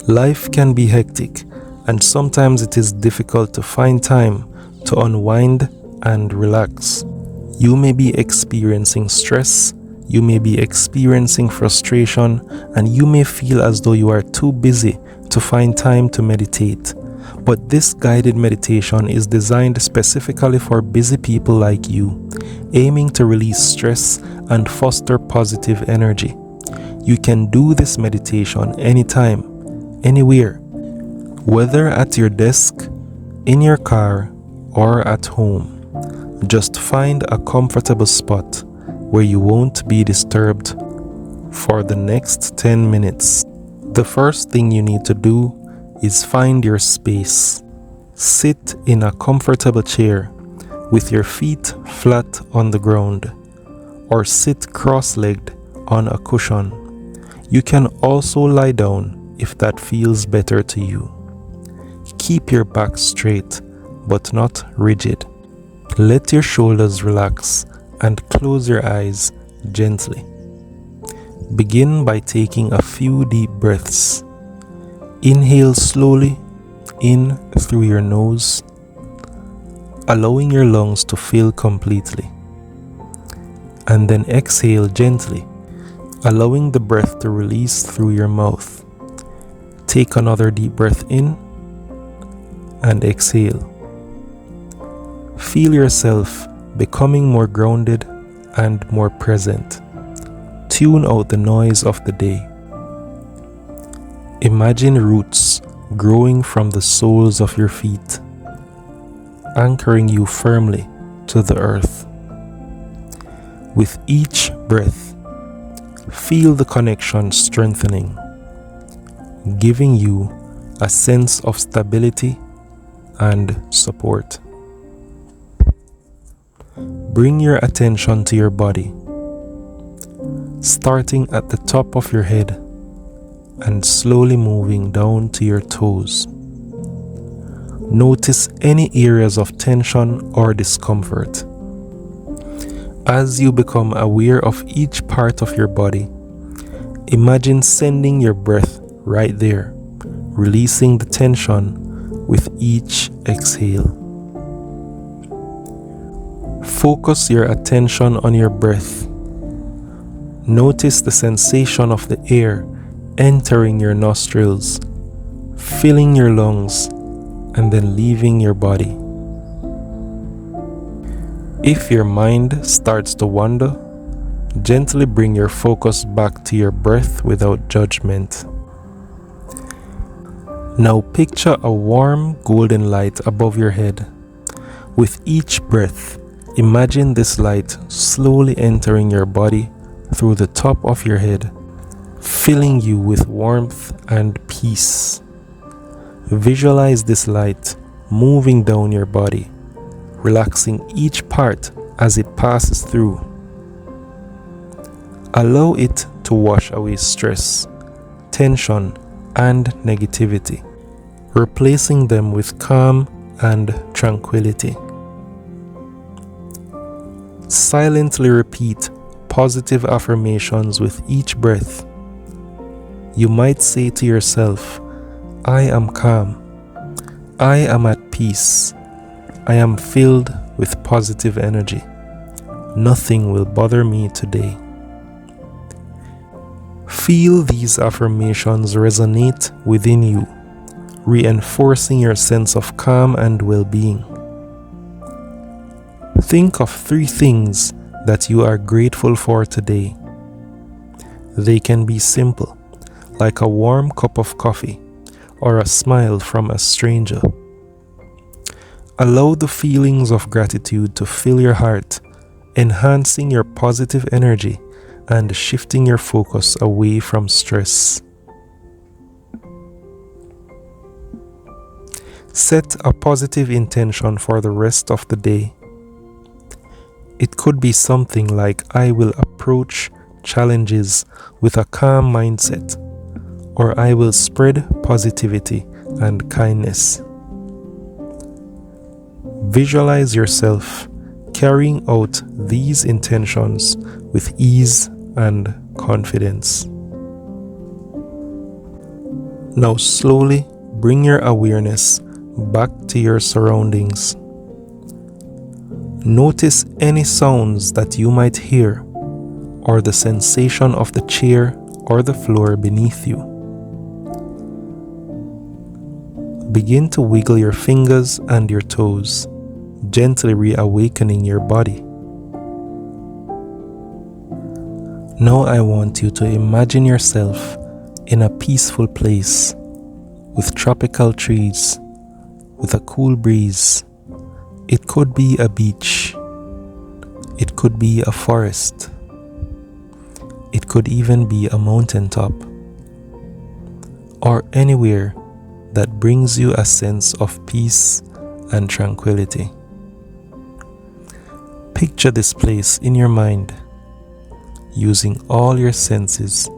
Life can be hectic, and sometimes it is difficult to find time to unwind and relax. You may be experiencing stress, you may be experiencing frustration, and you may feel as though you are too busy to find time to meditate. But this guided meditation is designed specifically for busy people like you, aiming to release stress and foster positive energy. You can do this meditation anytime, anywhere, whether at your desk, in your car, or at home. Just find a comfortable spot where you won't be disturbed for the next 10 minutes. The first thing you need to do is find your space. Sit in a comfortable chair with your feet flat on the ground, or sit cross-legged on a cushion. You can also lie down if that feels better to you. Keep your back straight but not rigid. Let your shoulders relax and close your eyes gently. Begin by taking a few deep breaths. Inhale slowly in through your nose, allowing your lungs to fill completely. And then exhale gently, allowing the breath to release through your mouth. Take another deep breath in and exhale. Feel yourself becoming more grounded and more present. Tune out the noise of the day. Imagine roots growing from the soles of your feet, anchoring you firmly to the earth. With each breath, feel the connection strengthening, giving you a sense of stability and support. Bring your attention to your body, starting at the top of your head and slowly moving down to your toes. Notice any areas of tension or discomfort. As you become aware of each part of your body, imagine sending your breath right there, releasing the tension with each exhale. Focus your attention on your breath. Notice the sensation of the air entering your nostrils, filling your lungs, and then leaving your body. If your mind starts to wander, gently bring your focus back to your breath without judgment. Now picture a warm golden light above your head. With each breath, imagine this light slowly entering your body through the top of your head, filling you with warmth and peace. Visualize this light moving down your body, relaxing each part as it passes through. Allow it to wash away stress, tension, and negativity, replacing them with calm and tranquility. Silently repeat positive affirmations with each breath. You might say to yourself, I am calm, I am at peace, I am filled with positive energy. Nothing will bother me today. Feel these affirmations resonate within you, reinforcing your sense of calm and well-being. Think of 3 things that you are grateful for today. They can be simple, like a warm cup of coffee or a smile from a stranger. Allow the feelings of gratitude to fill your heart, enhancing your positive energy and shifting your focus away from stress. Set a positive intention for the rest of the day. It could be something like, I will approach challenges with a calm mindset, or I will spread positivity and kindness. Visualize yourself carrying out these intentions with ease and confidence. Now slowly bring your awareness back to your surroundings. Notice any sounds that you might hear or the sensation of the chair or the floor beneath you. Begin to wiggle your fingers and your toes, gently reawakening your body. Now I want you to imagine yourself in a peaceful place with tropical trees, with a cool breeze. It could be a beach. It could be a forest. It could even be a mountaintop, or anywhere that brings you a sense of peace and tranquility. Picture this place in your mind, using all your senses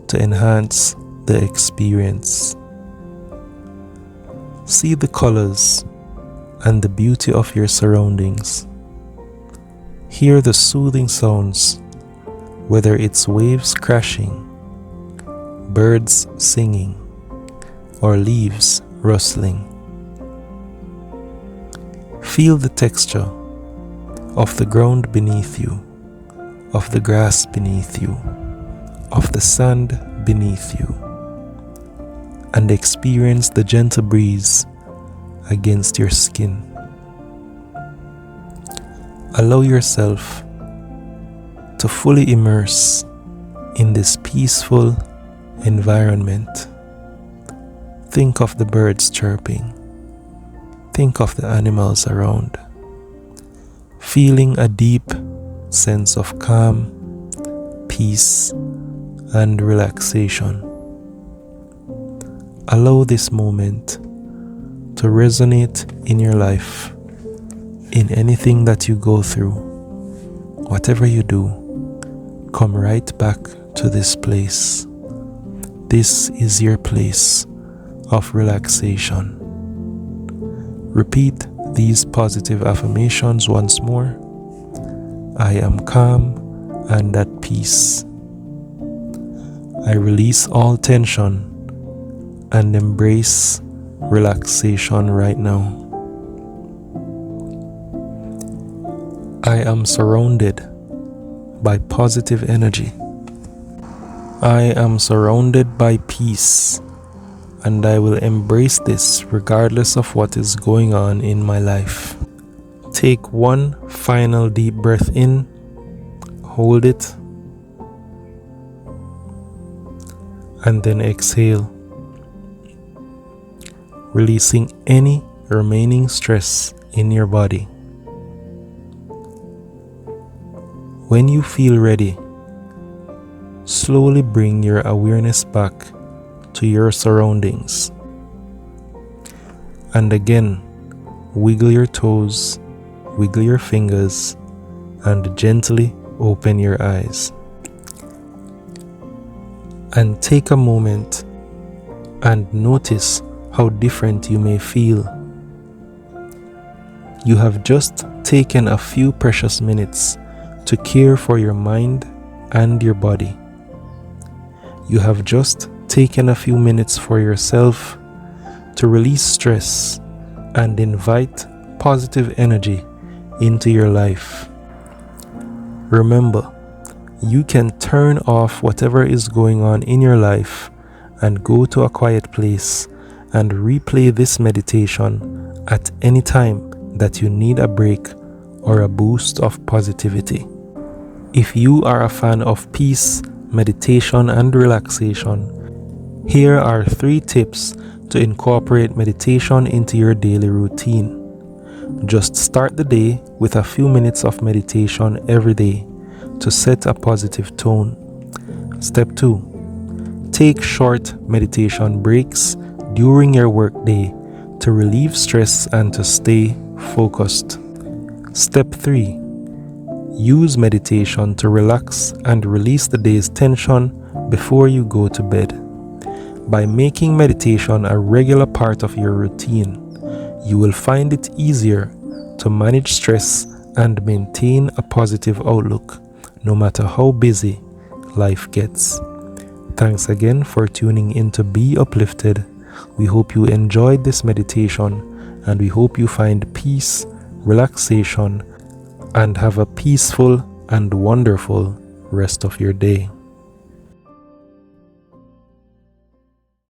to enhance the experience. See the colors and the beauty of your surroundings. Hear the soothing sounds, whether it's waves crashing, birds singing, or leaves rustling. Feel the texture of the ground beneath you, of the grass beneath you, of the sand beneath you, and experience the gentle breeze against your skin. Allow yourself to fully immerse in this peaceful environment. Think of the birds chirping. Think of the animals around. Feeling a deep sense of calm, peace, and relaxation. Allow this moment to resonate in your life, in anything that you go through. Whatever you do, come right back to this place. This is your place of relaxation. Repeat these positive affirmations once more. I am calm and at peace. I release all tension and embrace relaxation right now. I am surrounded by positive energy. I am surrounded by peace, and I will embrace this regardless of what is going on in my life. Take one final deep breath in, hold it, and then exhale, releasing any remaining stress in your body. When you feel ready, slowly bring your awareness back to your surroundings. And again, wiggle your toes, wiggle your fingers, and gently open your eyes. And take a moment and notice how different you may feel. You have just taken a few precious minutes to care for your mind and your body. You have just taken a few minutes for yourself to release stress and invite positive energy into your life. Remember, you can turn off whatever is going on in your life and go to a quiet place and replay this meditation at any time that you need a break or a boost of positivity. If you are a fan of peace, meditation, and relaxation, here are 3 tips to incorporate meditation into your daily routine. Just start the day with a few minutes of meditation every day to set a positive tone. Step 2. Take short meditation breaks during your workday to relieve stress and to stay focused. Step 3. Use meditation to relax and release the day's tension before you go to bed. By making meditation a regular part of your routine, you will find it easier to manage stress and maintain a positive outlook, no matter how busy life gets. Thanks again for tuning in to Be Uplifted. We hope you enjoyed this meditation, and we hope you find peace, relaxation, and have a peaceful and wonderful rest of your day.